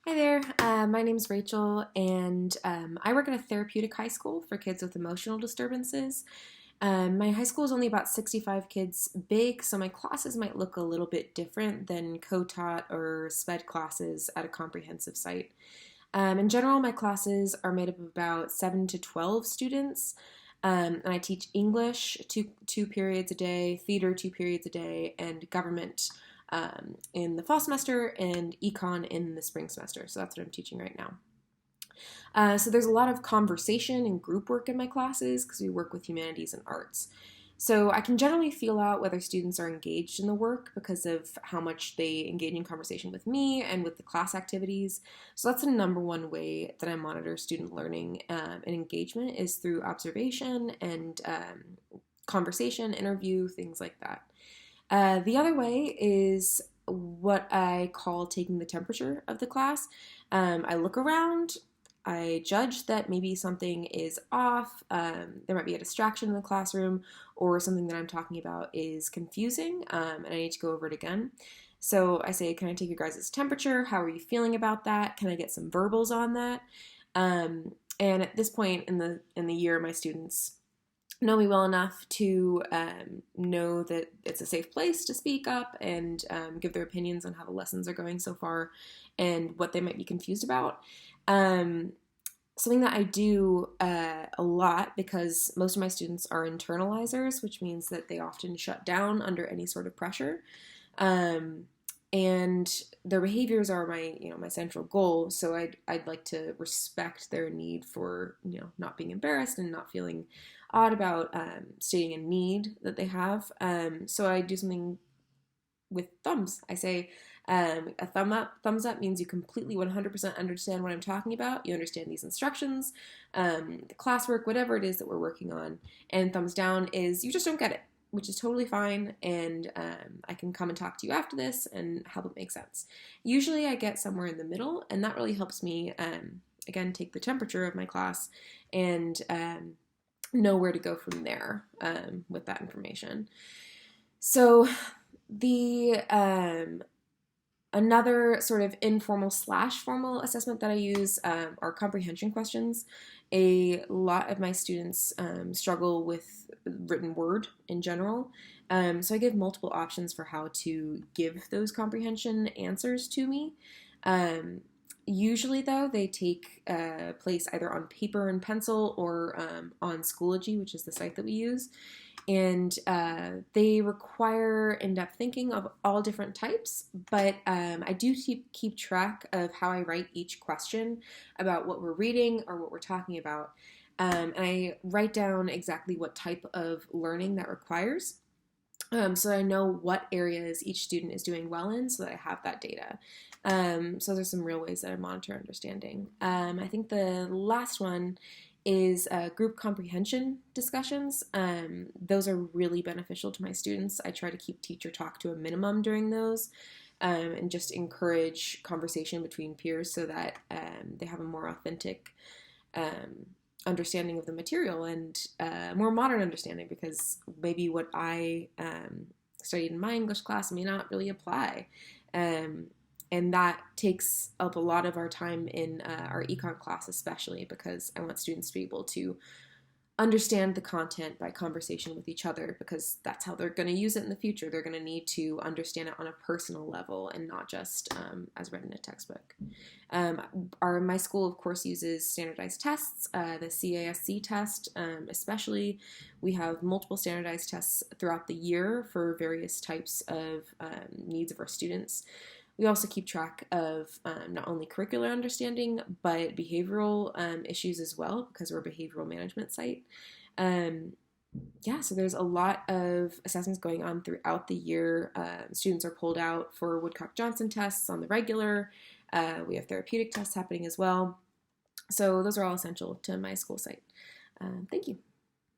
Hi there, my name's Rachel, and I work at a therapeutic high school for kids with emotional disturbances. My high school is only about 65 kids big, so my classes might look a little bit different than co-taught or sped classes at a comprehensive site. In general, my classes are made up of about 7 to 12 students, and I teach English two periods a day, theater 2 periods a day, and government in the fall semester and econ in the spring semester. So that's what I'm teaching right now. So there's a lot of conversation and group work in my classes because we work with humanities and arts. So I can generally feel out whether students are engaged in the work because of how much they engage in conversation with me and with the class activities. So that's the number one way that I monitor student learning and engagement is through observation and conversation, interview, things like that. The other way is what I call taking the temperature of the class. I look around, I judge that maybe something is off, there might be a distraction in the classroom, or something that I'm talking about is confusing, and I need to go over it again. So I say, can I take your guys' temperature? How are you feeling about that? Can I get some verbals on that? And at this point in the year, my students know me well enough to know that it's a safe place to speak up and give their opinions on how the lessons are going so far and what they might be confused about. Something that I do a lot because most of my students are internalizers, which means that they often shut down under any sort of pressure. And their behaviors are my central goal. So I'd like to respect their need for not being embarrassed and not feeling odd about stating a need that they have. So I do something with thumbs. I say a thumbs up means you completely 100% understand what I'm talking about. You understand these instructions, the classwork, whatever it is that we're working on. And thumbs down is you just don't get it, which is totally fine, and I can come and talk to you after this and help it make sense. Usually I get somewhere in the middle, and that really helps me, again, take the temperature of my class and know where to go from there with that information. So the another sort of informal / formal assessment that I use are comprehension questions. A lot of my students struggle with written word in general, so I give multiple options for how to give those comprehension answers to me. Usually, though, they take place either on paper and pencil or on Schoology, which is the site that we use. And they require in-depth thinking of all different types, but I do keep track of how I write each question about what we're reading or what we're talking about. And I write down exactly what type of learning that requires. So I know what areas each student is doing well in so that I have that data. So there's some real ways that I monitor understanding. I think the last one is group comprehension discussions. Those are really beneficial to my students. I try to keep teacher talk to a minimum during those and just encourage conversation between peers so that they have a more authentic understanding of the material and more modern understanding, because maybe what I studied in my English class may not really apply. And that takes up a lot of our time in our econ class, especially because I want students to be able to understand the content by conversation with each other, because that's how they're going to use it in the future. They're going to need to understand it on a personal level and not just as read in a textbook. My school, of course, uses standardized tests, the CASC test especially. We have multiple standardized tests throughout the year for various types of needs of our students. We also keep track of not only curricular understanding, but behavioral issues as well, because we're a behavioral management site. So there's a lot of assessments going on throughout the year. Students are pulled out for Woodcock-Johnson tests on the regular. We have therapeutic tests happening as well. So those are all essential to my school site. Thank you.